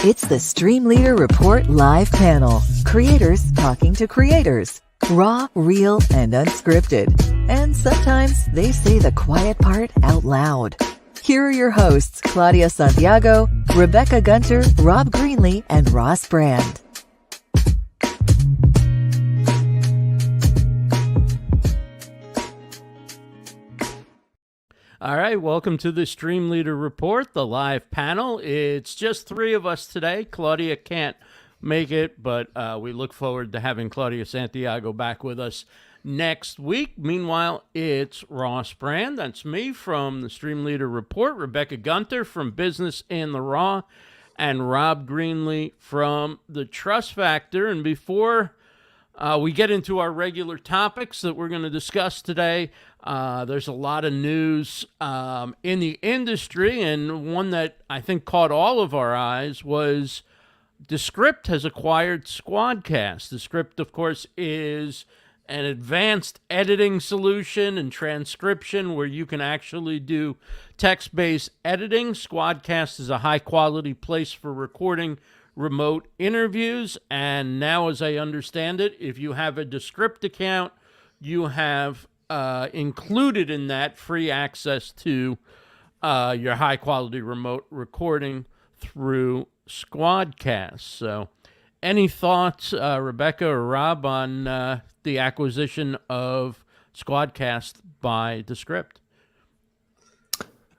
It's the StreamLeader Report Live Panel. Creators talking to creators. Raw, real, and unscripted. And sometimes they say the quiet part out loud. Here are your hosts, Claudia Santiago, Rebecca Gunter, Rob Greenlee, and Ross Brand. All right, welcome to the StreamLeader Report, the live panel. It's just three of us today. Claudia can't make it, but we look forward to having Claudia Santiago back with us next week. Meanwhile, it's Ross Brand. That's me from the StreamLeader Report, Rebecca Gunter from Business in the Raw, and Rob Greenlee from the Trust Factor. And before we get into our regular topics that we're going to discuss today, there's a lot of news in the industry, and one that I think caught all of our eyes was Descript has acquired Squadcast. Descript, of course, is an advanced editing solution and transcription where you can actually do text-based editing. Squadcast is a high-quality place for recording remote interviews, and now, as I understand it, if you have a Descript account, you have included in that free access to your high-quality remote recording through Squadcast. So any thoughts, Rebecca or Rob, on the acquisition of Squadcast by Descript?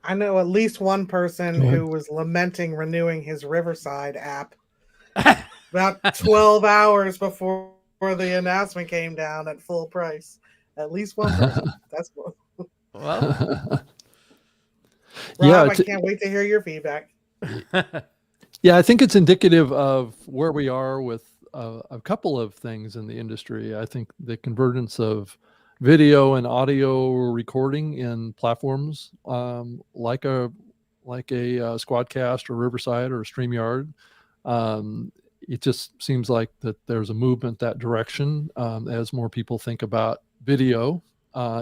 I know at least one person who was lamenting renewing his Riverside app about 12 hours before the announcement came down at full price. At least one person. That's one. Well, Rob, I can't wait to hear your feedback. Yeah, I think it's indicative of where we are with a couple of things in the industry. I think the convergence of video and audio recording in platforms like a Squadcast or Riverside or StreamYard. It just seems like that there's a movement that direction as more people think about video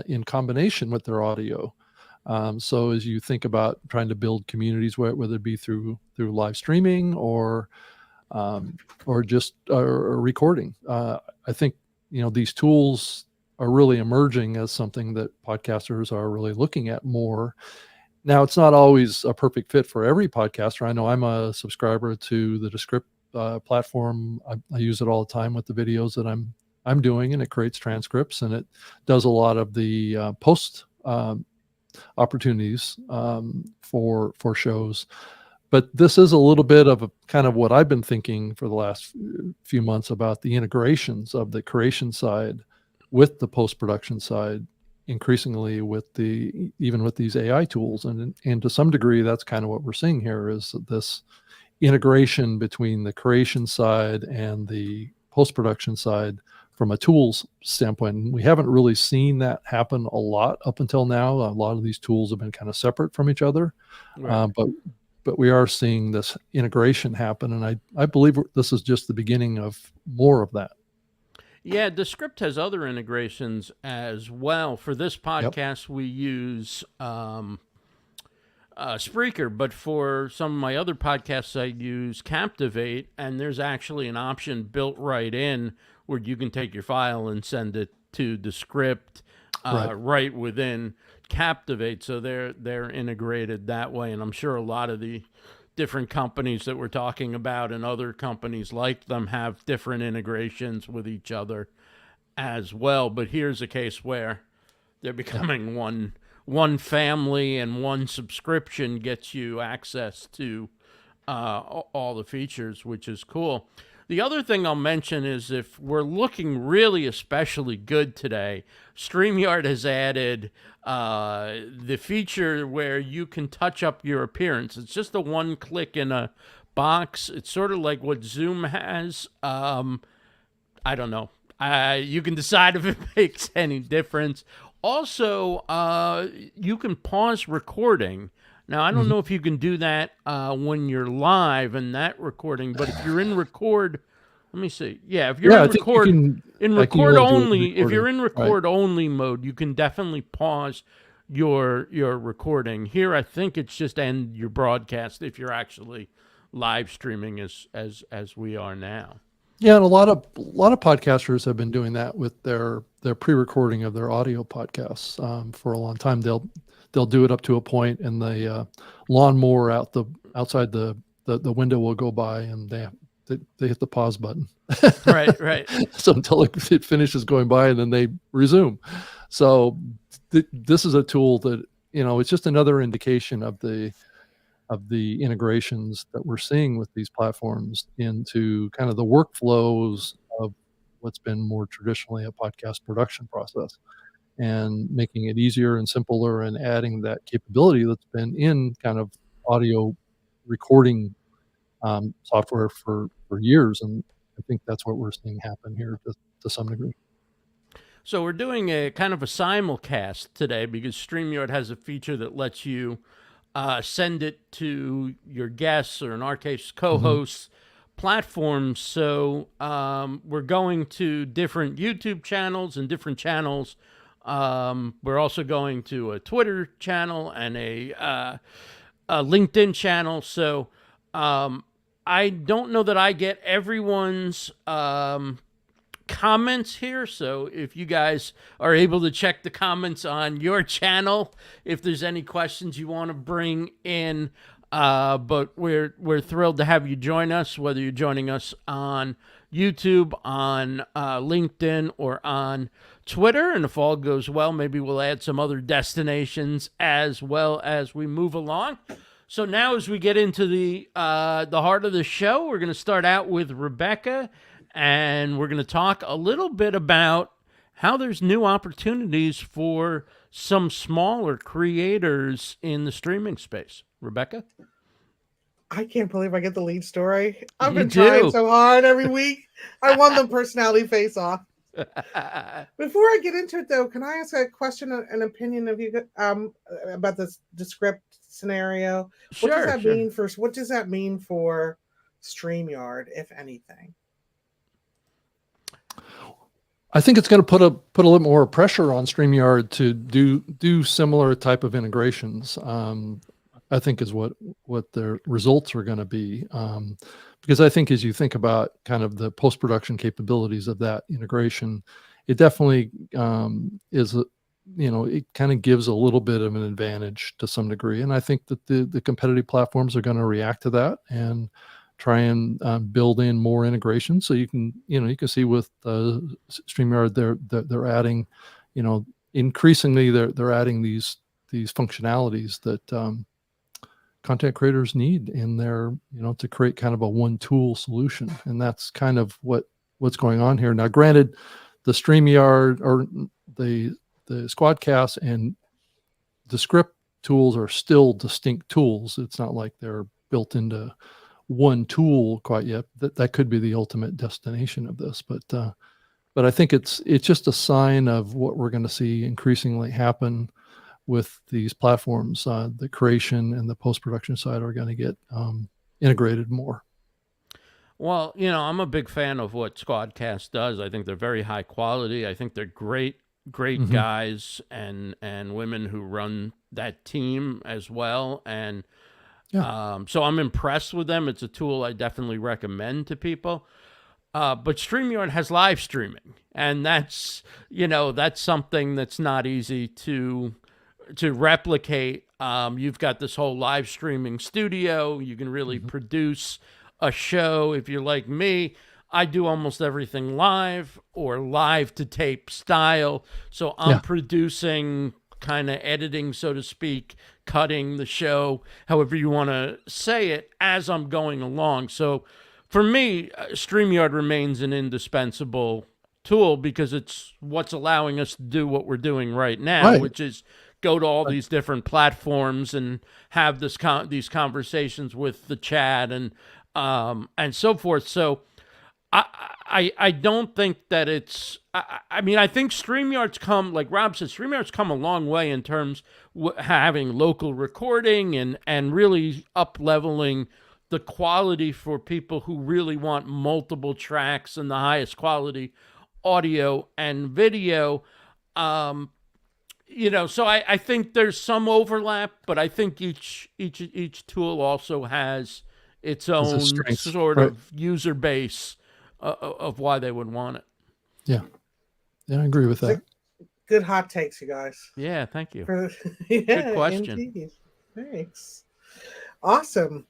in combination with their audio. So as you think about trying to build communities, whether it be through live streaming or just recording, I think these tools are really emerging as something that podcasters are really looking at more. Now, it's not always a perfect fit for every podcaster. I know I'm a subscriber to the Descript platform. I use it all the time with the videos that I'm doing, and it creates transcripts, and it does a lot of the post opportunities for shows. But this is a little bit of a kind of what I've been thinking for the last few months about the integrations of the creation side with the post-production side, increasingly even with these AI tools. And to some degree, that's kind of what we're seeing here, is this integration between the creation side and the post-production side from a tools standpoint. We haven't really seen that happen a lot up until now. A lot of these tools have been kind of separate from each other, right. But we are seeing this integration happen, and I believe this is just the beginning of more of that. Yeah, Descript has other integrations as well. For this podcast, we use Spreaker, but for some of my other podcasts, I use Captivate, and there's actually an option built right in where you can take your file and send it to Descript right within Captivate. So they're integrated that way, and I'm sure a lot of the different companies that we're talking about and other companies like them have different integrations with each other as well. But here's a case where they're becoming one family, and one subscription gets you access to all the features, which is cool. The other thing I'll mention is, if we're looking really especially good today, StreamYard has added the feature where you can touch up your appearance. It's just a one click in a box. It's sort of like what Zoom has. I don't know. You can decide if it makes any difference. Also, you can pause recording. Now, I don't know if you can do that when you're live in that recording, but if you're in record, let me see. Yeah, if you're in record only, if you're in record only mode, you can definitely pause your recording. Here, I think it's just end your broadcast if you're actually live streaming as we are now. Yeah, and a lot of podcasters have been doing that with their pre-recording of their audio podcasts for a long time. They'll do it up to a point, and the lawnmower outside the window will go by, and they hit the pause button. Right. So until it finishes going by, and then they resume. So this is a tool that, it's just another indication of the integrations that we're seeing with these platforms into kind of the workflows of what's been more traditionally a podcast production process, and making it easier and simpler, and adding that capability that's been in kind of audio recording software for years. And I think that's what we're seeing happen here to some degree. So we're doing a kind of a simulcast today because StreamYard has a feature that lets you send it to your guests, or in our case, co-hosts, platforms. So we're going to different YouTube channels and different channels. We're also going to a Twitter channel and a LinkedIn channel. So I don't know that I get everyone's comments here, so if you guys are able to check the comments on your channel, if there's any questions you want to bring in, but we're thrilled to have you join us, whether you're joining us on YouTube, on LinkedIn, or on Twitter. And if all goes well, maybe we'll add some other destinations as well as we move along. So now, as we get into the heart of the show, we're going to start out with Rebecca, and we're going to talk a little bit about how there's new opportunities for some smaller creators in the streaming space. Rebecca? I can't believe I get the lead story. I've been You do. trying so hard every week. I won the personality face-off. Before I get into it, though, can I ask a question, an opinion of you about this Descript scenario? What does that mean for StreamYard, if anything? I think it's going to put a little more pressure on StreamYard to do similar type of integrations. I think is what their results are going to be, because I think as you think about kind of the post-production capabilities of that integration, it definitely is it kind of gives a little bit of an advantage to some degree, and I think that the competitive platforms are going to react to that and try and build in more integration. So you can see with StreamYard, they're adding, increasingly they're adding these functionalities that content creators need in their, to create kind of a one tool solution. And that's kind of what's going on here. Now, granted, the StreamYard or the Squadcast and the Script tools are still distinct tools. It's not like they're built into one tool quite yet. That could be the ultimate destination of this, but I think it's just a sign of what we're going to see increasingly happen with these platforms. The creation and the post-production side are going to get integrated more. Well, I'm a big fan of what Squadcast does. I think they're very high quality. I think they're great guys and women who run that team as well. And so I'm impressed with them. It's a tool I definitely recommend to people. But StreamYard has live streaming, and that's something that's not easy to replicate. You've got this whole live streaming studio. You can really produce a show. If you're like me, I do almost everything live or live to tape style. So I'm producing, kind of editing, so to speak, cutting the show, however you want to say it, as I'm going along. So for me, StreamYard remains an indispensable tool because it's what's allowing us to do what we're doing right now, which is go to all these different platforms and have these conversations with the chat and so forth. So I don't think that it's. I mean, I think StreamYard's come, like Rob said, StreamYard's come a long way in terms having local recording and really up-leveling the quality for people who really want multiple tracks and the highest quality audio and video. So I think there's some overlap, but I think each tool also has its As a own strength, sort right. of user base of why they would want it. Yeah, I agree with that. Good hot takes, you guys. Yeah, thank you. Yeah, question. indeed. Thanks. Awesome.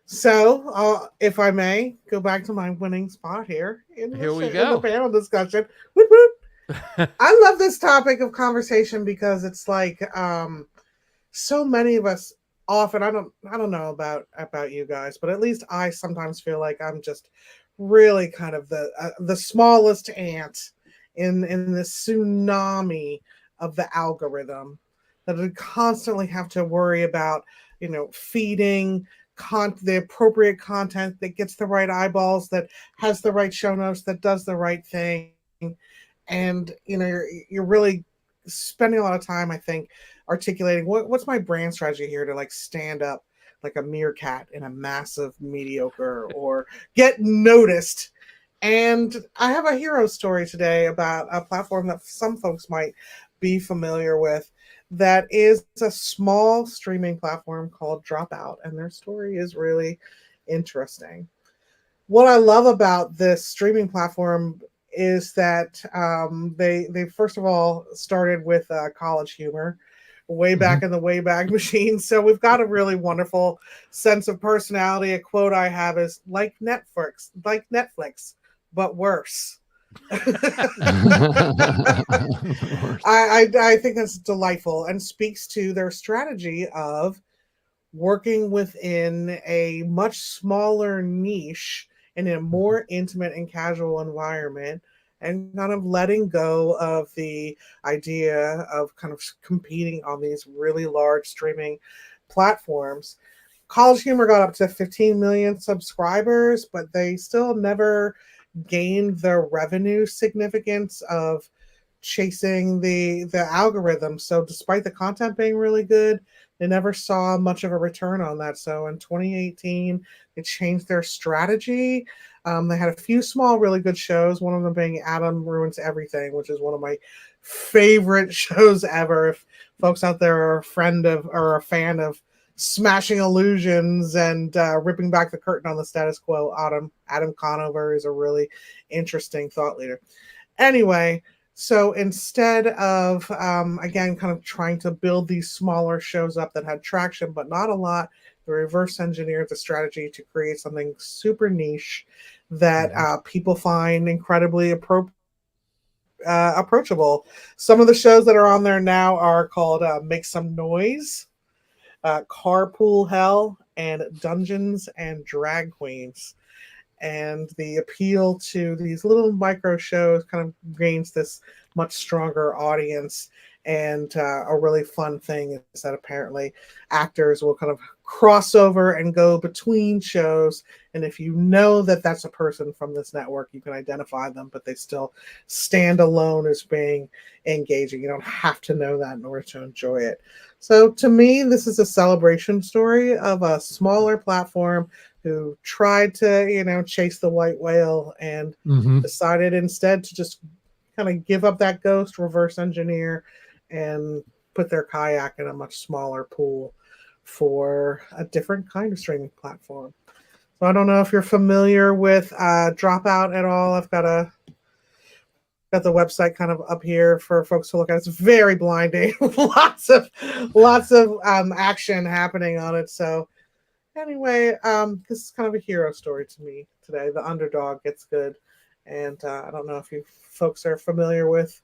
So, if I may go back to my winning spot here in Here we in the go. panel discussion. Whoop, whoop. I love this topic of conversation because it's like so many of us often I don't know about you guys, but at least I sometimes feel like I'm just really kind of the smallest ant in this tsunami of the algorithm that I constantly have to worry about, feeding the appropriate content that gets the right eyeballs, that has the right show notes, that does the right thing. And you're really spending a lot of time, I think, articulating what's my brand strategy here to like stand up like a meerkat in a massive mediocre or get noticed. And I have a hero story today about a platform that some folks might be familiar with that is a small streaming platform called Dropout, and their story is really interesting. What I love about this streaming platform is that they first of all started with college humor way back in the Wayback Machine. So we've got a really wonderful sense of personality. A quote I have is like Netflix, but worse. I think that's delightful and speaks to their strategy of working within a much smaller niche in a more intimate and casual environment, and kind of letting go of the idea of kind of competing on these really large streaming platforms. College Humor got up to 15 million subscribers, but they still never gained the revenue significance of chasing the algorithm. So despite the content being really good, they never saw much of a return on that. So in 2018, they changed their strategy. They had a few small, really good shows, one of them being Adam Ruins Everything, which is one of my favorite shows ever. If folks out there are a fan of smashing illusions and ripping back the curtain on the status quo, Adam Conover is a really interesting thought leader. Anyway, so instead of, again, kind of trying to build these smaller shows up that had traction, but not a lot, they reverse engineered the strategy to create something super niche that people find incredibly approachable. Some of the shows that are on there now are called Make Some Noise, Carpool Hell, and Dungeons and Drag Queens. And the appeal to these little micro shows kind of gains this much stronger audience. And a really fun thing is that apparently actors will kind of cross over and go between shows. And if you know that that's a person from this network, you can identify them, but they still stand alone as being engaging. You don't have to know that in order to enjoy it. So to me, this is a celebration story of a smaller platform who tried to, chase the white whale and decided instead to just kind of give up that ghost, reverse engineer, and put their kayak in a much smaller pool for a different kind of streaming platform. So I don't know if you're familiar with Dropout at all. I've got the website kind of up here for folks to look at. It's very blinding. lots of action happening on it. So anyway, this is kind of a hero story to me today. The underdog gets good. And I don't know if you folks are familiar with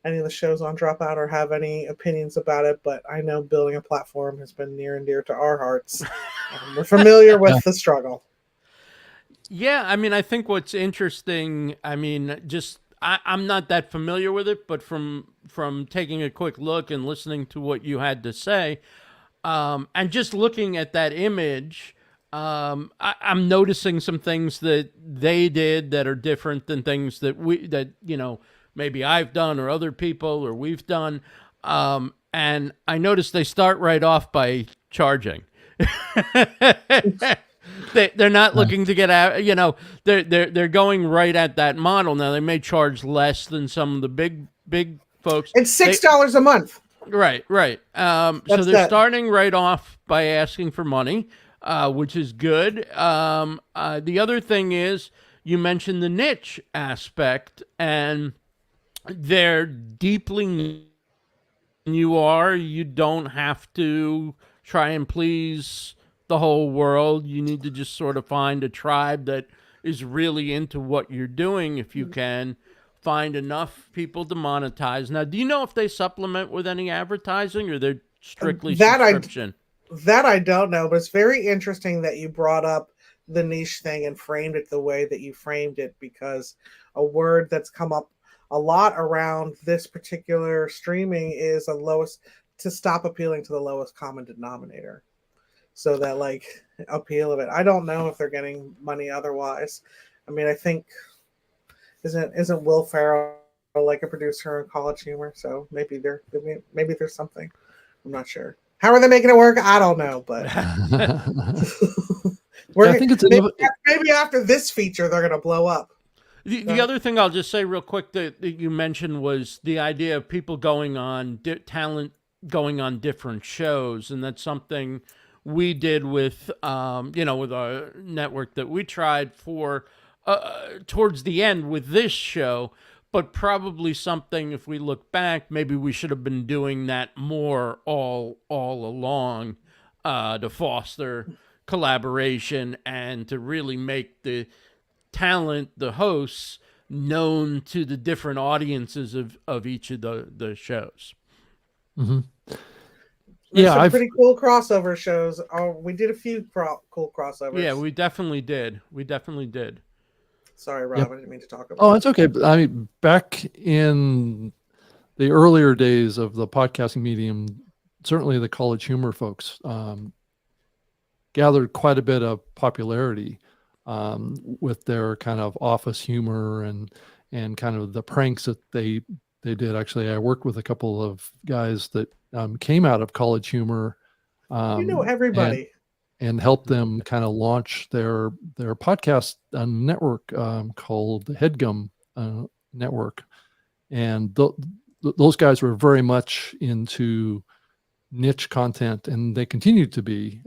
any of the shows on Dropout or have any opinions about it, but I know building a platform has been near and dear to our hearts. We're familiar with the struggle. Yeah, I mean, I think what's interesting, I mean, just I'm not that familiar with it, but from taking a quick look and listening to what you had to say, and just looking at that image, I'm noticing some things that they did that are different than things that maybe I've done or other people or we've done. And I noticed they start right off by charging. They're not looking to get out, they're going right at that model. Now they may charge less than some of the big folks. It's $6 a month. Right. So they're starting right off by asking for money. which is good. The other thing is you mentioned the niche aspect, and they're deeply you don't have to try and please the whole world. You need to just sort of find a tribe that is really into what you're doing. If you can find enough people to monetize. Now, do you know if they supplement with any advertising, or they're strictly subscription? That I don't know, but it's very interesting that you brought up the niche thing and framed it the way that you framed it, because a word that's come up a lot around this particular streaming is to stop appealing to the lowest common denominator. So that like appeal of it. I don't know if they're getting money otherwise. I mean, I think isn't Will Ferrell like a producer in College Humor? So maybe there's something. I'm not sure. How are they making it work? I don't know, but I think it's maybe after this feature they're going to blow up. The other thing I'll just say real quick that you mentioned was the idea of people going on talent going on different shows, and that's something we did with with our network that we tried for towards the end with this show. But probably something, if we look back, maybe we should have been doing that more all along, to foster collaboration and to really make the talent, the hosts, known to the different audiences of each of the shows. Mm-hmm. There's some pretty cool crossover shows. Oh, we did a few cool crossovers. Yeah, we definitely did. Sorry, Rob, I didn't mean to talk about Oh, it's okay. I mean, back in the earlier days of the podcasting medium, certainly the College Humor folks gathered quite a bit of popularity with their kind of office humor and kind of the pranks that they did. Actually, I worked with a couple of guys that came out of College Humor. Everybody. And helped them kind of launch their podcast network called the Headgum Network. And those guys were very much into niche content, and they continue to be.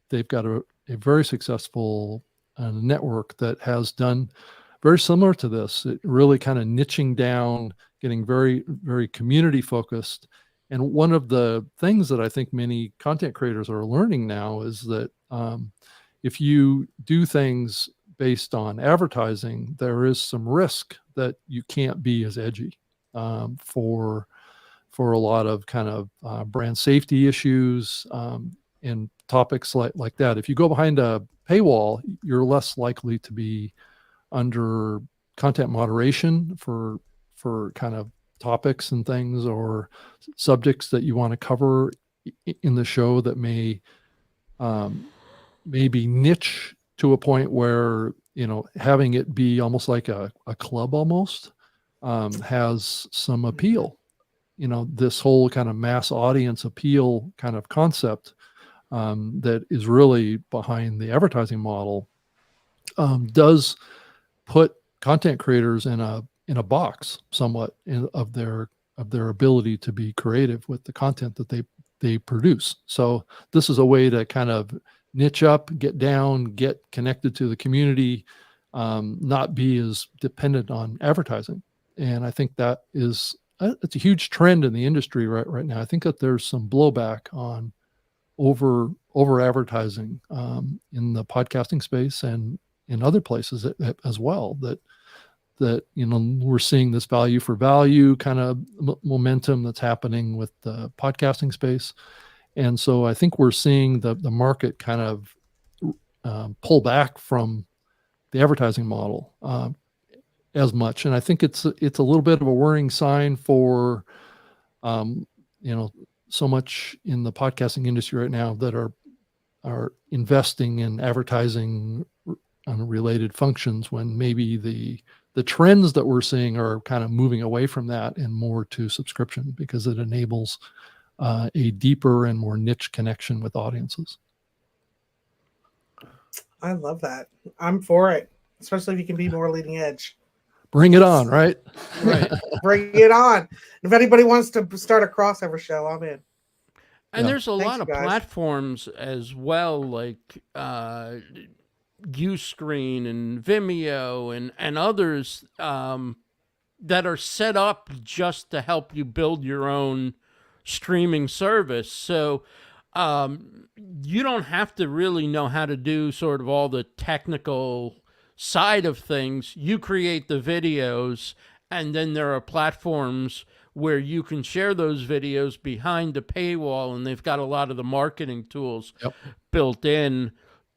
They've got a very successful network that has done very similar to this. It really kind of niching down, getting very, very community focused. And one of the things that I think many content creators are learning now is that if you do things based on advertising, there is some risk that you can't be as edgy for a lot of kind of brand safety issues and topics like that. If you go behind a paywall, you're less likely to be under content moderation for kind of topics and things or subjects that you want to cover in the show that may be niche to a point where, having it be almost like a club almost has some appeal. This whole kind of mass audience appeal kind of concept that is really behind the advertising model does put content creators in a box somewhat of their ability to be creative with the content that they produce. So this is a way to kind of niche up, get down, get connected to the community, not be as dependent on advertising. And I think that it's a huge trend in the industry right now. I think that there's some blowback on over advertising in the podcasting space and in other places as well, that we're seeing this value for value kind of momentum that's happening with the podcasting space. And so I think we're seeing the market kind of pull back from the advertising model as much. And I think it's a little bit of a worrying sign for, so much in the podcasting industry right now that are investing in advertising related functions, when maybe the trends that we're seeing are kind of moving away from that and more to subscription, because it enables a deeper and more niche connection with audiences. I love that. I'm for it, especially if you can be more leading edge. Bring it on, right? Right. Bring it on. If anybody wants to start a crossover show, I'm in. And Yeah. there's a Thank lot you, of guys. platforms as well, like Uscreen and Vimeo and others that are set up just to help you build your own streaming service. So you don't have to really know how to do sort of all the technical side of things. You create the videos, and then there are platforms where you can share those videos behind a paywall, and they've got a lot of the marketing tools Yep. built in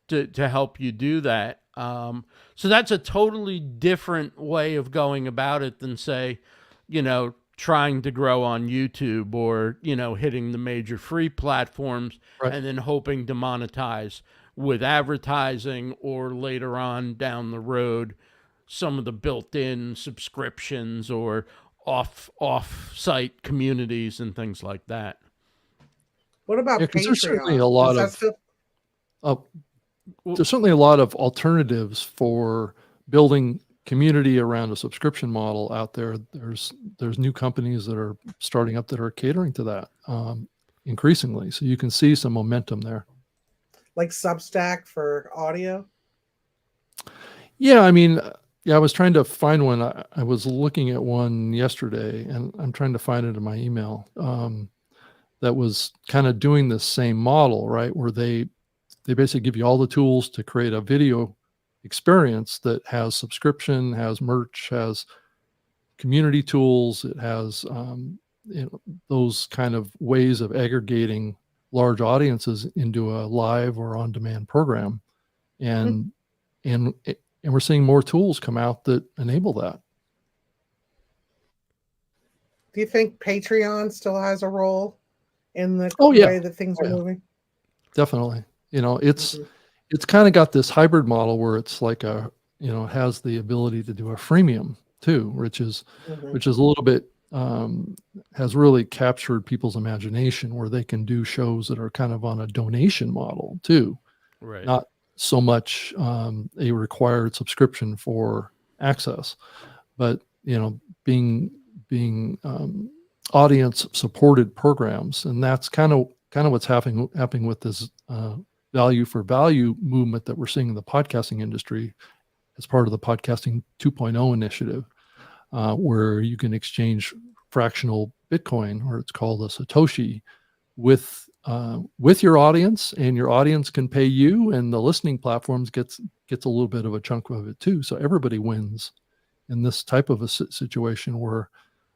to help you do that. So that's a totally different way of going about it than, say, trying to grow on YouTube or, hitting the major free platforms Right. and then hoping to monetize with advertising, or later on down the road, some of the built-in subscriptions or off-site communities and things like that. What about Yeah, 'cause there's certainly a Patreon? lot Does that of still? there's certainly a lot of alternatives for building community around a subscription model out there. There's new companies that are starting up that are catering to that increasingly. So you can see some momentum there. Like Substack for audio? Yeah, I mean, yeah, I was trying to find one. I was looking at one yesterday, and I'm trying to find it in my email. That was kind of doing the same model, right? Where they basically give you all the tools to create a video experience that has subscription, has merch, has community tools. It has those kind of ways of aggregating large audiences into a live or on-demand program, and and we're seeing more tools come out that enable that. Do you think Patreon still has a role in the Oh yeah, way that things are yeah, moving? definitely. It's Mhm. it's kind of got this hybrid model where it's like it has the ability to do a freemium too, which is Mhm. a little bit has really captured people's imagination, where they can do shows that are kind of on a donation model too, Right. not so much a required subscription for access, but being audience supported programs. And that's kind of what's happening with this value for value movement that we're seeing in the podcasting industry as part of the podcasting 2.0 initiative, where you can exchange fractional Bitcoin, or it's called a Satoshi, with your audience, and your audience can pay you, and the listening platforms gets a little bit of a chunk of it too. So everybody wins in this type of a situation, where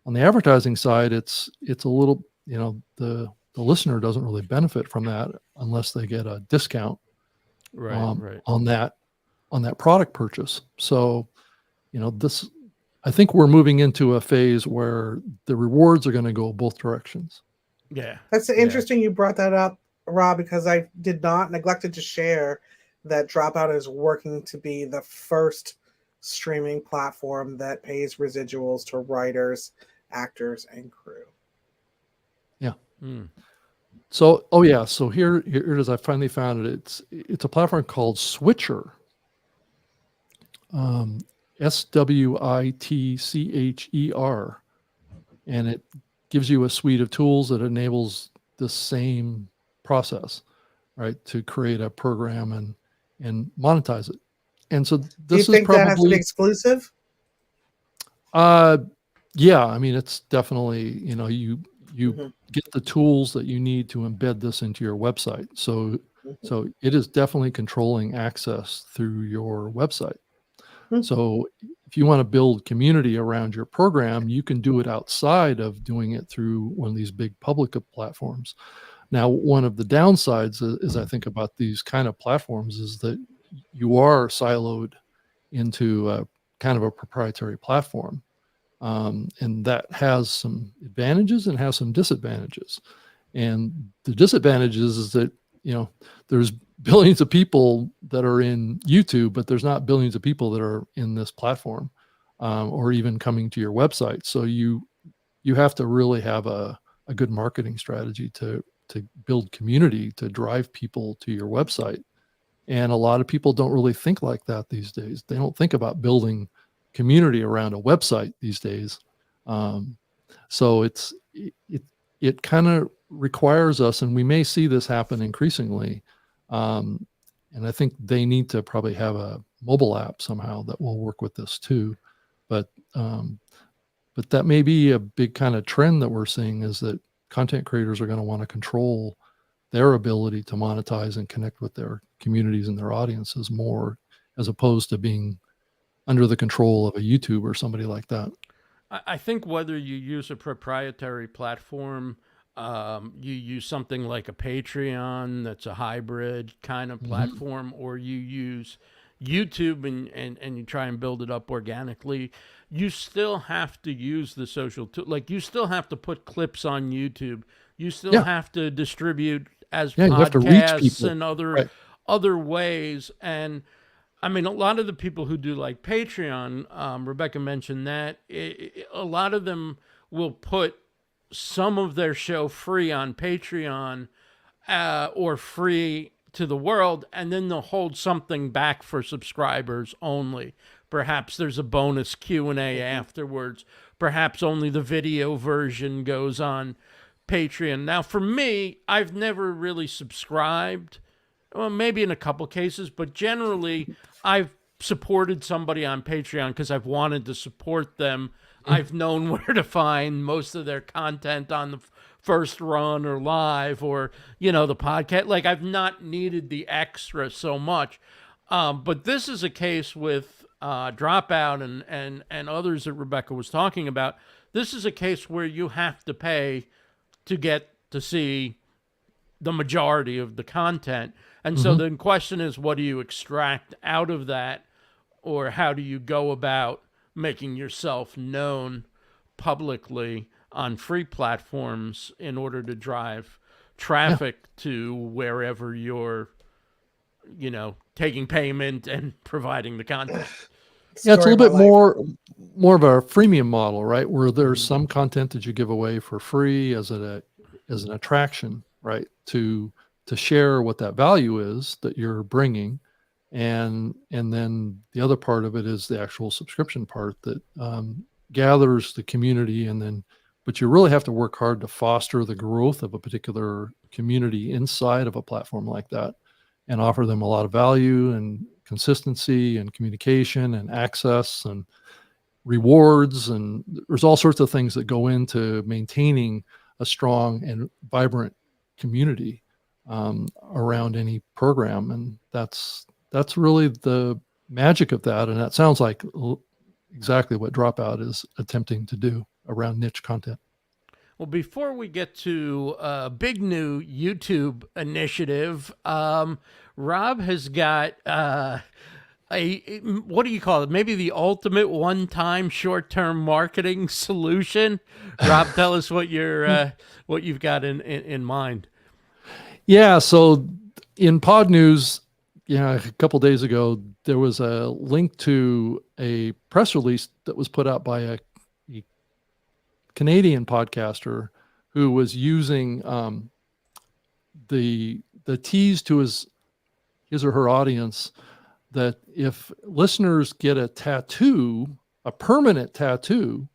on the advertising side, it's a little, the listener doesn't really benefit from that unless they get a discount Right. on that product purchase. So, this, I think we're moving into a phase where the rewards are going to go both directions. Yeah. That's interesting you brought that up, Rob, because I did not neglected to share that Dropout is working to be the first streaming platform that pays residuals to writers, actors, and crew. Yeah. Mm. So, so here it is. I finally found it. It's a platform called Switcher. SWITCHER, and it gives you a suite of tools that enables the same process, right, to create a program and monetize it. And so Do you this is think that has to be probably exclusive? yeah, I mean, it's definitely, you Mhm. get the tools that you need to embed this into your website. So it is definitely controlling access through your website. Mhm. So if you want to build community around your program, you can do it outside of doing it through one of these big public platforms. Now, one of the downsides is I think about these kind of platforms is that you are siloed into a kind of a proprietary platform. And that has some advantages and has some disadvantages. And the disadvantages is that, there's billions of people that are in YouTube, but there's not billions of people that are in this platform, or even coming to your website. So you have to really have a good marketing strategy to build community, to drive people to your website. And a lot of people don't really think like that these days. They don't think about building community around a website these days. So it kind of requires us, and we may see this happen increasingly. And I think they need to probably have a mobile app somehow that will work with this too. But that may be a big kind of trend that we're seeing, is that content creators are going to want to control their ability to monetize and connect with their communities and their audiences more, as opposed to being under the control of a YouTube or somebody like that. I think whether you use a proprietary platform, you use something like a Patreon that's a hybrid kind of platform, or you use YouTube and you try and build it up organically, you still have to use the social tool. Like, you still have to put clips on YouTube. You still have to distribute as you have to reach podcasts people. and other Right. other ways. And I mean, a lot of the people who do like Patreon, Rebecca mentioned that, a lot of them will put some of their show free on Patreon, or free to the world, and then they'll hold something back for subscribers only. Perhaps there's a bonus Q&A afterwards. Perhaps only the video version goes on Patreon. Now, for me, I've never really subscribed. Well, maybe in a couple cases, but generally I've supported somebody on Patreon because I've wanted to support them. I've known where to find most of their content on the first run or live, or, the podcast. Like, I've not needed the extra so much. But this is a case with Dropout and others that Rebecca was talking about. This is a case where you have to pay to get to see the majority of the content. And so the question is, what do you extract out of that? Or how do you go about making yourself known publicly on free platforms in order to drive traffic to wherever you're, taking payment and providing the content? Yeah, it's a little bit more of a freemium model, right? Where there's some content that you give away for free as an attraction, right? To share what that value is that you're bringing, and then the other part of it is the actual subscription part that gathers the community, but you really have to work hard to foster the growth of a particular community inside of a platform like that, and offer them a lot of value and consistency and communication and access and rewards, and there's all sorts of things that go into maintaining a strong and vibrant community around any program. And that's really the magic of that, and that sounds like exactly what Dropout is attempting to do around niche content. Well, before we get to a big new YouTube initiative, Rob has got what do you call it? Maybe the ultimate one-time short-term marketing solution. Rob, tell us what you've got in mind. Yeah, so in Pod News, a couple days ago, there was a link to a press release that was put out by a Canadian podcaster who was using the tease to his or her audience that if listeners get a permanent tattoo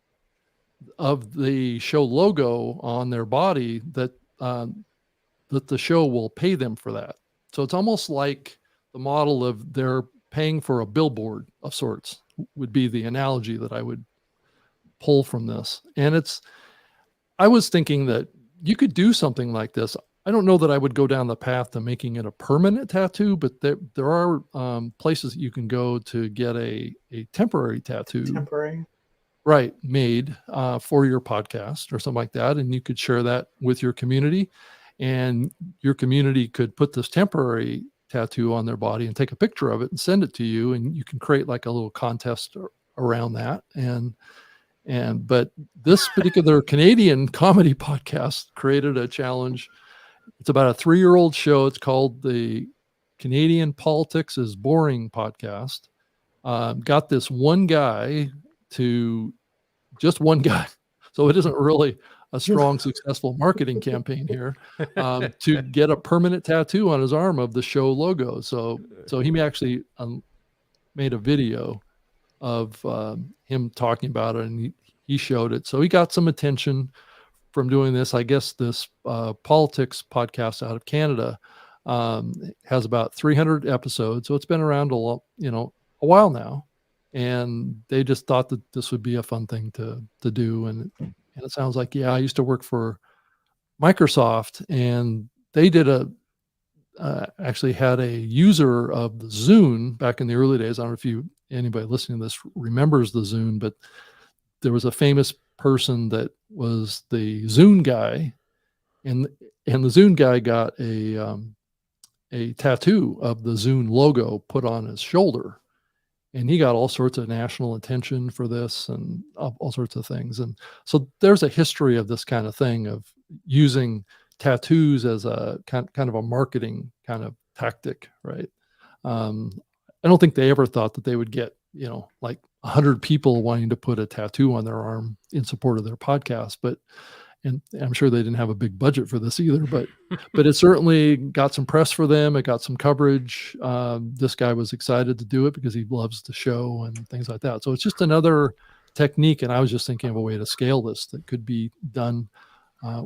of the show logo on their body, that the show will pay them for that. So it's almost like the model of they're paying for a billboard of sorts, would be the analogy that I would pull from this. And I was thinking that you could do something like this. I don't know that I would go down the path to making it a permanent tattoo, but there are places that you can go to get a temporary tattoo. Right, made for your podcast or something like that. And you could share that with your community, and your community could put this temporary tattoo on their body and take a picture of it and send it to you. And you can create like a little contest around that. But this particular Canadian comedy podcast created a challenge. It's about a 3-year-old show. It's called the Canadian Politics is Boring podcast. Got this one guy, so it isn't really a strong, successful marketing campaign here, to get a permanent tattoo on his arm of the show logo. So he actually made a video of him talking about it, and he showed it. So he got some attention from doing this. I guess this politics podcast out of Canada has about 300 episodes, so it's been around a while now, and they just thought that this would be a fun thing to do. And it sounds like, I used to work for Microsoft, and they did actually had a user of the Zune back in the early days. I don't know if anybody listening to this remembers the Zune, but there was a famous person that was the Zune guy, and the Zune guy got a tattoo of the Zune logo put on his shoulder, and he got all sorts of national attention for this and all sorts of things. And so there's a history of this kind of thing, of using tattoos as a kind of a marketing kind of tactic, right? I don't think they ever thought that they would get, like 100 people wanting to put a tattoo on their arm in support of their podcast, and I'm sure they didn't have a big budget for this either, but it certainly got some press for them. It got some coverage. This guy was excited to do it because he loves the show and things like that. So it's just another technique. And I was just thinking of a way to scale this that could be done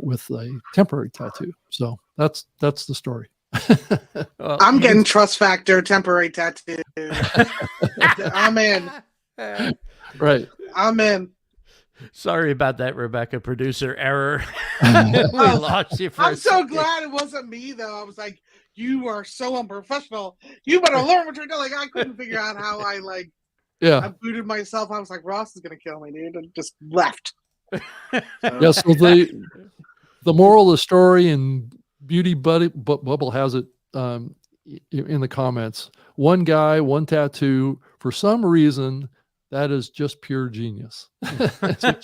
with a temporary tattoo. So that's the story. Well, I'm getting trust factor temporary tattoo. I'm in. Right. I'm in. Sorry about that, Rebecca. Producer error. We lost you for I'm a so second. glad it wasn't me, though. I was like, you are so unprofessional. You better learn what you're doing. Like, I couldn't figure out how I booted myself. I was like, Ross is going to kill me, dude. And just left. Yeah. So the moral of the story, and Beauty Bubble has it in the comments. One guy, one tattoo. For some reason, that is just pure genius. Because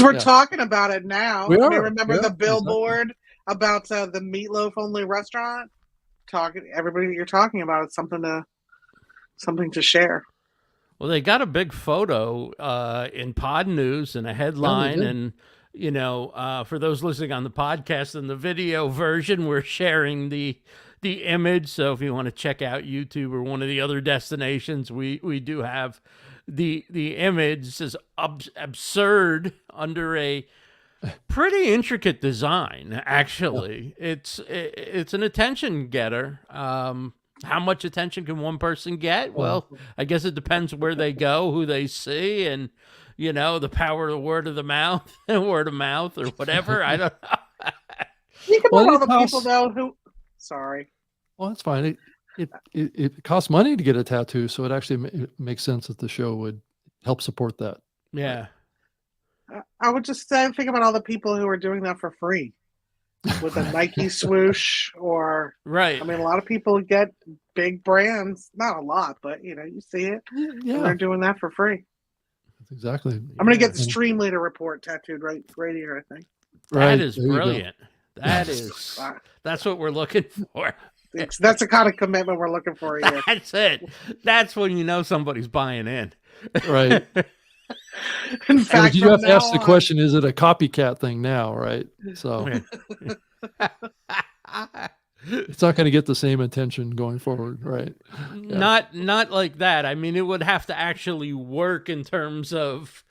we're talking about it now. Remember the billboard about the meatloaf only restaurant? Everybody you're talking about, it's something to share. Well, they got a big photo in Pod News and a headline, and for those listening on the podcast and the video version, we're sharing the image. So if you want to check out YouTube or one of the other destinations, we do have the image. This is absurd under a pretty intricate design. Actually, it's an attention getter. How much attention can one person get? Well, I guess it depends where they go, who they see, and the power of the word of mouth, or whatever. I don't know. Think about all the people though who. Sorry. Well, that's fine. It costs money to get a tattoo, so it actually makes sense that the show would help support that. Yeah. I would just think about all the people who are doing that for free with a Nike swoosh, or right. I mean, a lot of people get big brands, not a lot, but you see it. Yeah. And they're doing that for free. That's exactly. I'm going to get the StreamLeader report tattooed right here, I think. That is brilliant. That's what we're looking for. That's the kind of commitment we're looking for here. That's it. That's when somebody's buying in. Right. In fact, you have to ask the question, is it a copycat thing now, right? So it's not going to get the same attention going forward, right? Yeah. Not like that. I mean, it would have to actually work in terms of,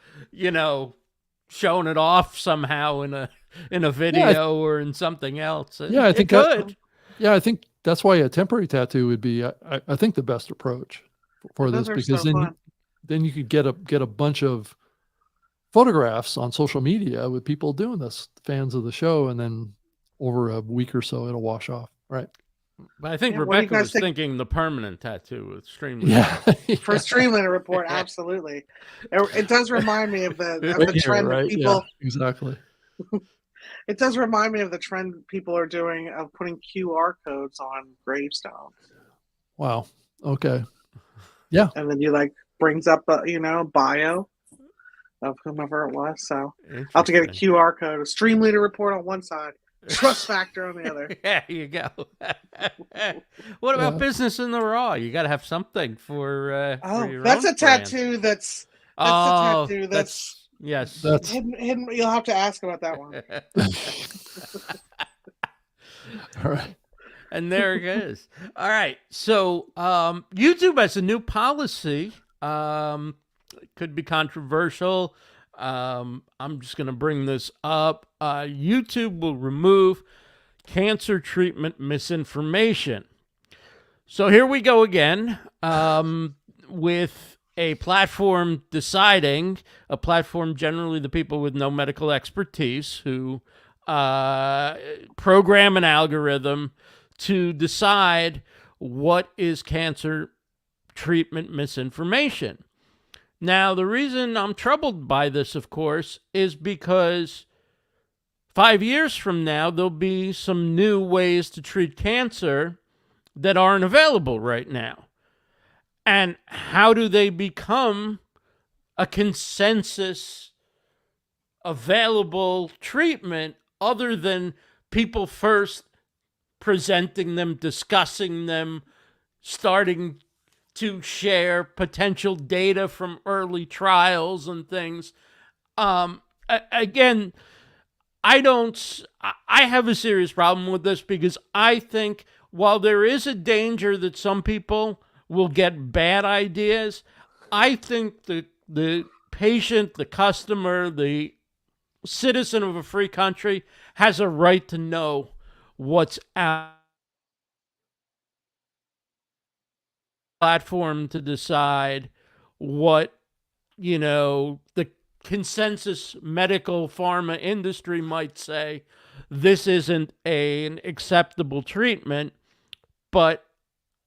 showing it off somehow in a video or in something else. Yeah, I think good. I think that's why a temporary tattoo would be, I think, the best approach for this, because then you could get a bunch of photographs on social media with people doing this, fans of the show, and then over a week or so it'll wash off, right? But I think Rebecca was thinking the permanent tattoo with StreamLeaders. Yeah. For StreamLeader report, absolutely. It does remind me of the trend right? of people. Yeah, exactly. It does remind me of the trend people are doing of putting QR codes on gravestones. Wow. Okay. Yeah. And then you brings up a bio of whomever it was. So I'll have to get a QR code, a StreamLeader report on one side, trust factor on the other. There you go. What about business in the raw? You got to have something for your that's own a tattoo. That's a tattoo. That's yes. That's hidden. You'll have to ask about that one. all right. And there it is. All right. So YouTube has a new policy. Could be controversial. I'm just going to bring this up. YouTube will remove cancer treatment misinformation. So here we go again, with a platform deciding, a platform generally the people with no medical expertise who program an algorithm to decide what is cancer treatment misinformation. Now, the reason I'm troubled by this, of course, is because 5 years from now, there'll be some new ways to treat cancer that aren't available right now. And how do they become a consensus available treatment other than people first presenting them, discussing them, starting to share potential data from early trials and things? Again, I have a serious problem with this because I think while there is a danger that some people will get bad ideas, I think the patient, the customer, the citizen of a free country has a right to know what's out platform to decide what, the consensus medical pharma industry might say this isn't an acceptable treatment, but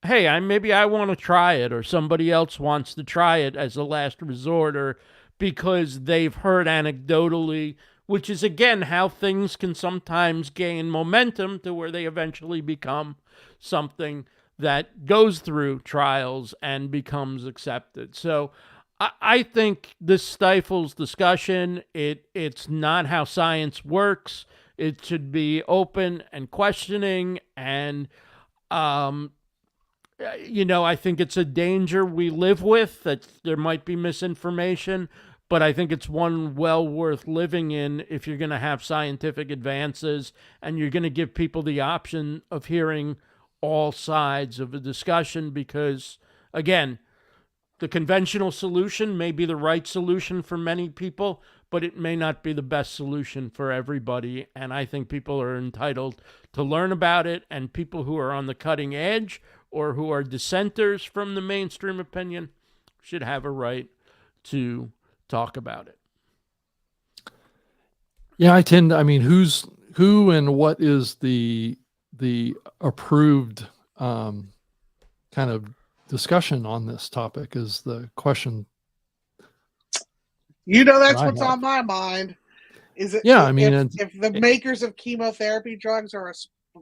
hey, maybe I want to try it, or somebody else wants to try it as a last resort, or because they've heard anecdotally, which is again how things can sometimes gain momentum to where they eventually become something that goes through trials and becomes accepted. So I think this stifles discussion. It's not how science works. It should be open and questioning, and I think it's a danger we live with, that there might be misinformation, but I think it's one well worth living in if you're going to have scientific advances and you're going to give people the option of hearing all sides of a discussion, because, again, the conventional solution may be the right solution for many people, but it may not be the best solution for everybody. And I think people are entitled to learn about it, and people who are on the cutting edge or who are dissenters from the mainstream opinion should have a right to talk about it. Yeah, who and what is the approved kind of discussion on this topic is the question. That's what's on my mind. Is it? Yeah, if the makers of chemotherapy drugs are a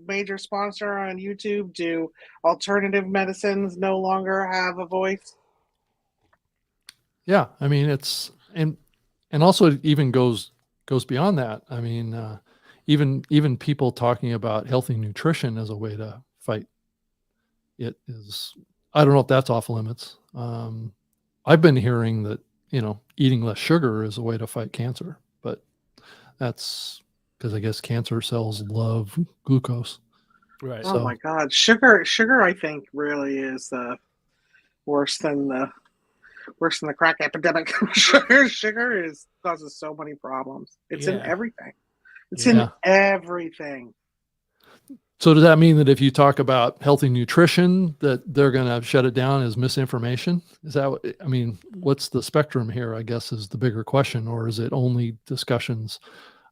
major sponsor on YouTube, do alternative medicines no longer have a voice? Yeah, it's and also it even goes beyond that. Even people talking about healthy nutrition as a way to fight it is, I don't know if that's off limits. I've been hearing that, eating less sugar is a way to fight cancer, but that's because I guess cancer cells love glucose. Right. Oh my God. Sugar, I think, really is worse than the crack epidemic. Sugar causes so many problems. It's in everything. It's in everything. So does that mean that if you talk about healthy nutrition, that they're going to shut it down as misinformation? Is that, what's the spectrum here, I guess, is the bigger question, or is it only discussions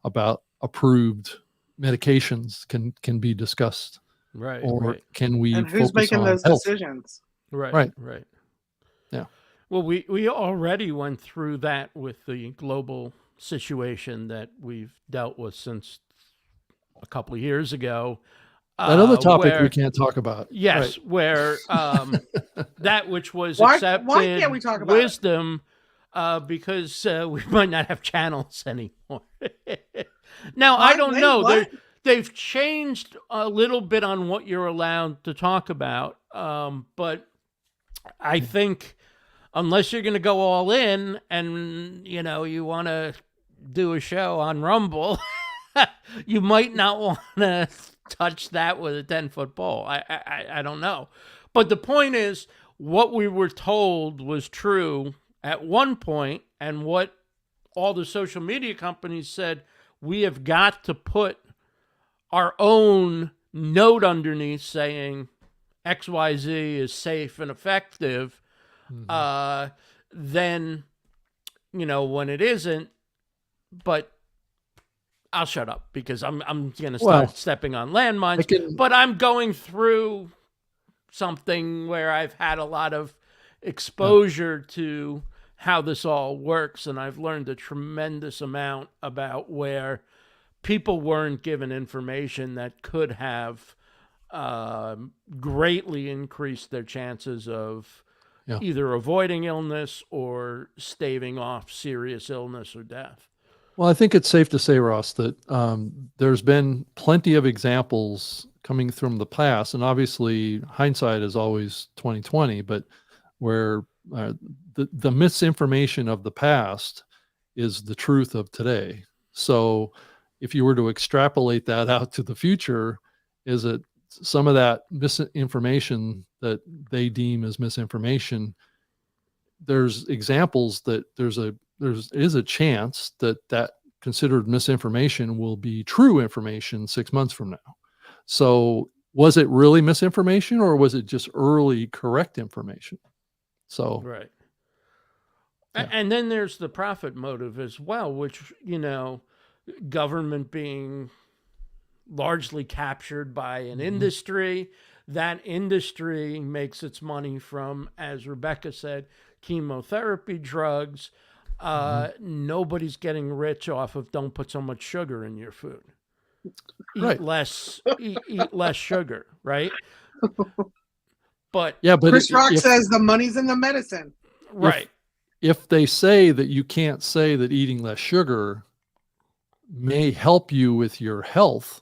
about approved medications can be discussed? Right. Or can we and who's making those health? Decisions? Right. Yeah. Well, we already went through that with the global situation that we've dealt with since a couple of years ago. Another topic we can't talk about. Yes, right. Where that which was why accepted can't we talk about wisdom, because we might not have channels anymore. Now, I don't know. They've changed a little bit on what you're allowed to talk about, but I think unless you're going to go all in and, you want to do a show on Rumble, you might not want to touch that with a 10-foot pole. I don't know. But the point is, what we were told was true at one point, and what all the social media companies said, we have got to put our own note underneath saying XYZ is safe and effective, then, when it isn't, but I'll shut up because I'm going to start stepping on landmines, but I'm going through something where I've had a lot of exposure to how this all works, and I've learned a tremendous amount about where people weren't given information that could have greatly increased their chances of either avoiding illness or staving off serious illness or death. Well, I think it's safe to say, Ross, that there's been plenty of examples coming from the past, and obviously hindsight is always 2020, but where the misinformation of the past is the truth of today. So if you were to extrapolate that out to the future, is it some of that misinformation that they deem as misinformation? There's examples that there is a chance that considered misinformation will be true information 6 months from now. So was it really misinformation, or was it just early correct information? So right. And then there's the profit motive as well, which, government being largely captured by an industry. That industry makes its money from, as Rebecca said, chemotherapy drugs. Nobody's getting rich off of don't put so much sugar in your food. Eat less sugar, right? But Chris Rock says the money's in the medicine. Right. If they say that you can't say that eating less sugar may help you with your health.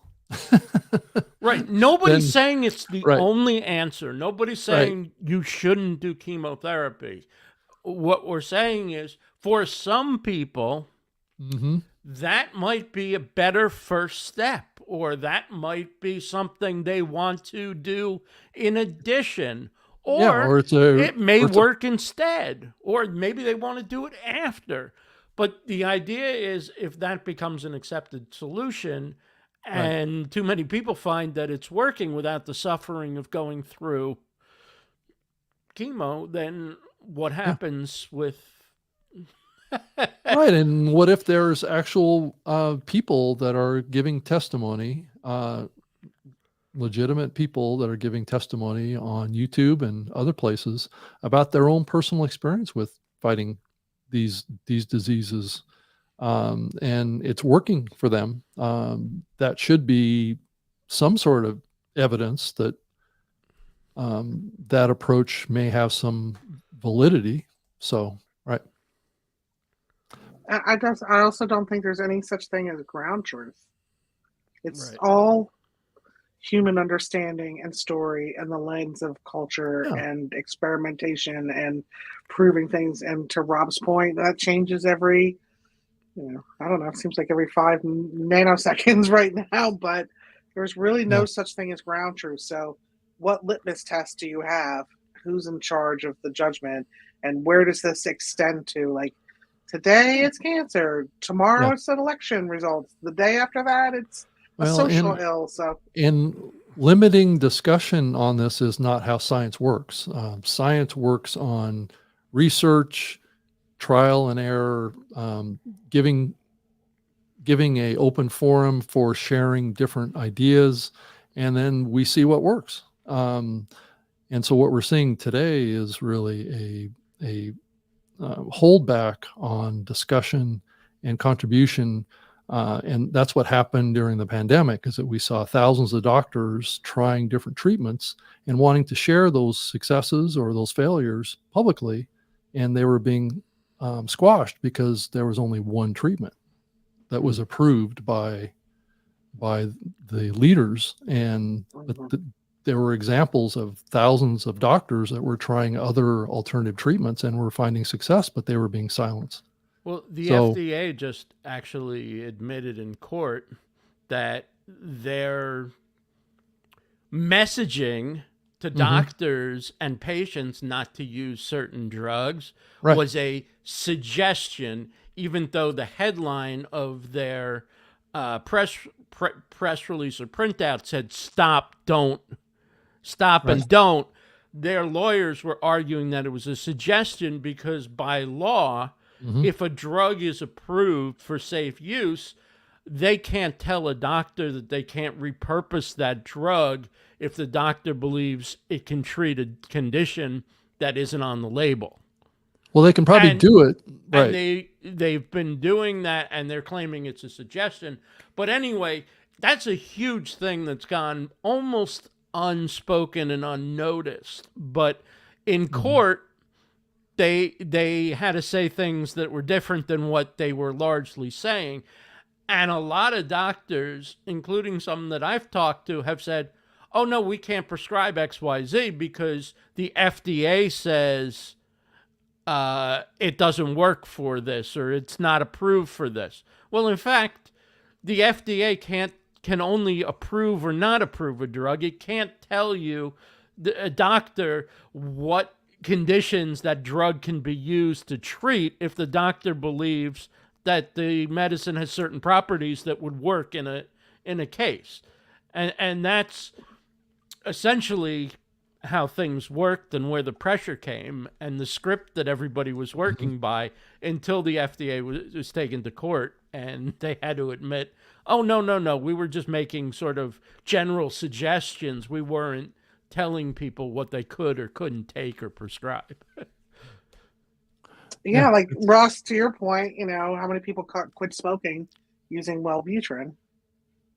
Right. Nobody's saying it's the only answer. Nobody's saying you shouldn't do chemotherapy. What we're saying is, for some people, that might be a better first step, or that might be something they want to do in addition, or it may work instead, or maybe they want to do it after. But the idea is, if that becomes an accepted solution and too many people find that it's working without the suffering of going through chemo, then what happens with... Right. And what if there's actual people that are giving testimony, legitimate people that are giving testimony on YouTube and other places about their own personal experience with fighting these diseases, and it's working for them? That should be some sort of evidence that that approach may have some validity. So, right. I also don't think there's any such thing as ground truth. It's all human understanding and story and the lens of culture and experimentation and proving things. And to Rob's point, that changes every, I don't know, it seems like every 5 nanoseconds right now, but there's really no such thing as ground truth. So what litmus test do you have? Who's in charge of the judgment? And where does this extend to? Like, today it's cancer. Tomorrow it's an election results. The day after that it's a social ill. So, and limiting discussion on this is not how science works. Science works on research, trial and error, giving a open forum for sharing different ideas, and then we see what works. And so what we're seeing today is really a holdback on discussion and contribution. And that's what happened during the pandemic, is that we saw thousands of doctors trying different treatments and wanting to share those successes or those failures publicly. And they were being squashed because there was only one treatment that was approved by the leaders. And there were examples of thousands of doctors that were trying other alternative treatments and were finding success, but they were being silenced. Well, the FDA just actually admitted in court that their messaging to doctors and patients not to use certain drugs Right. was a suggestion, even though the headline of their press release or printout said stop, don't, stop and don't. Their lawyers were arguing that it was a suggestion because by law, if a drug is approved for safe use, they can't tell a doctor that they can't repurpose that drug if the doctor believes it can treat a condition that isn't on the label. Well, they can probably do it. Right. And they've been doing that, and they're claiming it's a suggestion. But anyway, that's a huge thing that's gone almost unspoken and unnoticed. But in court, they had to say things that were different than what they were largely saying. And a lot of doctors, including some that I've talked to, have said, oh, no, we can't prescribe XYZ because the FDA says it doesn't work for this or it's not approved for this. Well, in fact, the FDA can only approve or not approve a drug. It can't tell you, a doctor, what conditions that drug can be used to treat if the doctor believes that the medicine has certain properties that would work in a case. And that's essentially how things worked and where the pressure came and the script that everybody was working by until the FDA was taken to court and they had to admit, oh, no, we were just making sort of general suggestions. We weren't telling people what they could or couldn't take or prescribe. Yeah, like Ross, to your point, how many people quit smoking using Wellbutrin,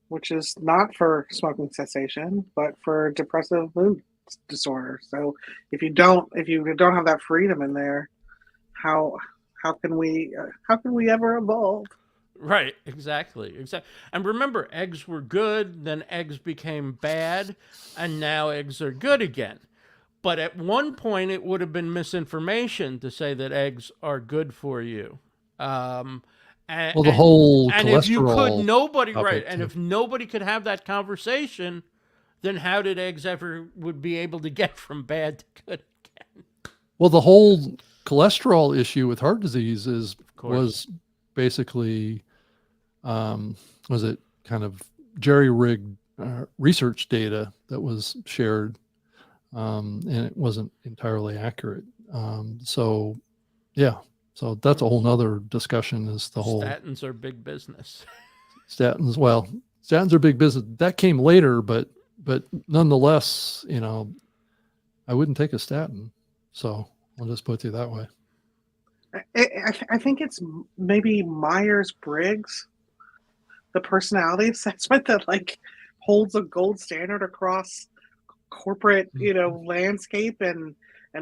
which is not for smoking cessation, but for depressive mood disorder. So if you don't have that freedom in there, how can we ever evolve? Right, exactly. And remember, eggs were good, then eggs became bad, and now eggs are good again. But at one point, it would have been misinformation to say that eggs are good for you. The whole and cholesterol if you could, nobody topic, and if nobody could have that conversation, then how did eggs ever would be able to get from bad to good again? Well, the whole cholesterol issue with heart disease was basically was it kind of jerry-rigged research data that was shared. And it wasn't entirely accurate. So that's a whole nother discussion is the whole statins are big business. Statins are big business. That came later, but nonetheless, I wouldn't take a statin. So I'll just put it that way. I think it's maybe Myers-Briggs, the personality assessment that holds a gold standard across corporate landscape and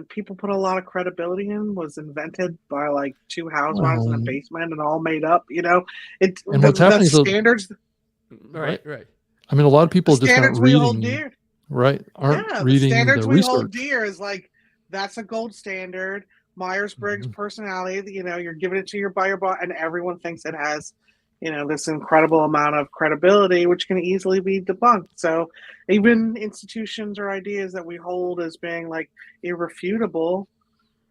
people put a lot of credibility in, was invented by two housewives in a basement and all made up. What's happening the standards, right. I mean, a lot of people just aren't standards we hold reading, dear. right? Aren't Yeah, reading the standards the we research. hold dear is that's a gold standard. Myers-Briggs personality, you're giving it to your buyer bot, and everyone thinks it has this incredible amount of credibility, which can easily be debunked. So even institutions or ideas that we hold as being irrefutable,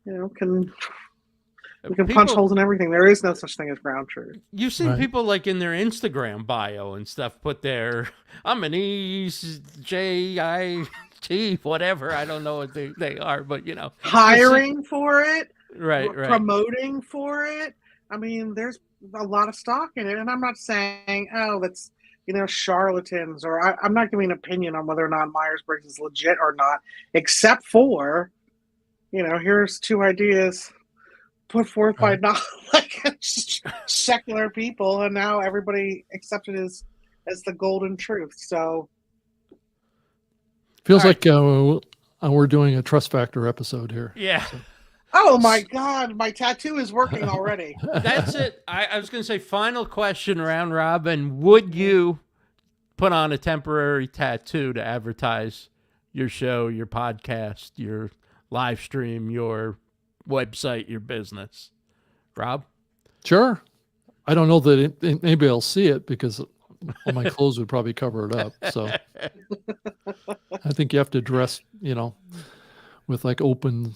we can punch holes in everything. There is no such thing as ground truth. You've seen people in their Instagram bio and stuff put their, I'm an EJIT, whatever. I don't know what they are, but hiring for it, right, promoting for it. I mean, there's a lot of stock in it, and I'm not saying, oh, that's charlatans, or I'm not giving an opinion on whether or not Myers-Briggs is legit or not, except for, here's two ideas put forth by not secular people, and now everybody accepts it as the golden truth. So feels like we're doing a trust factor episode here. Yeah. So. Oh my God, my tattoo is working already. That's it. I was going to say, final question, round robin. Would you put on a temporary tattoo to advertise your show, your podcast, your live stream, your website, your business? Rob? Sure. I don't know that maybe I'll see it because all my clothes would probably cover it up. So I think you have to dress, with like open,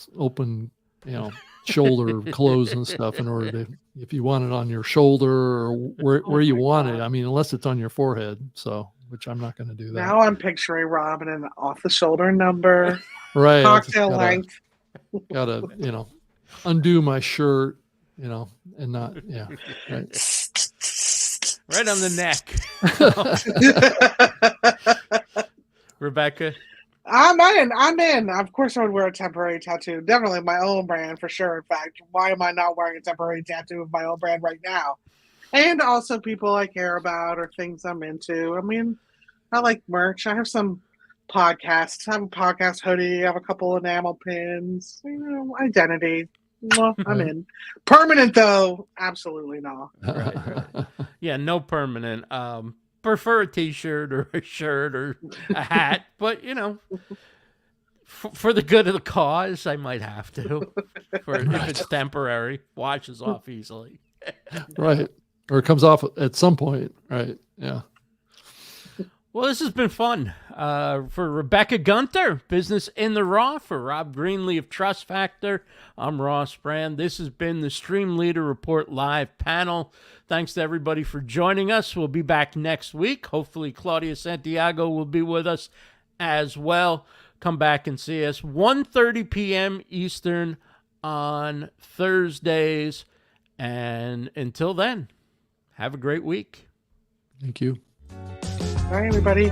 shoulder clothes and stuff in order to, if you want it on your shoulder or where you want it. I mean, unless it's on your forehead. So, which I'm not going to do that. Now I'm picturing Rob in an off the shoulder number, Right. cocktail length. Gotta, undo my shirt, and not, right. Right on the neck. Rebecca? I'm in. Of course I would wear a temporary tattoo. Definitely my own brand for sure. In fact, why am I not wearing a temporary tattoo of my own brand right now? And also people I care about or things I'm into. I mean, I like merch. I have some podcasts. I have a podcast hoodie. I have a couple enamel pins. Identity. Well, I'm in. Permanent though, absolutely not. Right. Yeah, no permanent. Prefer a t-shirt or a shirt or a hat, but for the good of the cause, I might have to. If it's temporary, washes off easily. Right. Or it comes off at some point. Right. Yeah. Well, this has been fun. For Rebecca Gunter, Business in the Raw, for Rob Greenlee of Trust Factor, I'm Ross Brand. This has been the Stream Leader Report live panel. Thanks to everybody for joining us. We'll be back next week. Hopefully, Claudia Santiago will be with us as well. Come back and see us 1:30 p.m. Eastern on Thursdays. And until then, have a great week. Thank you. Bye, everybody.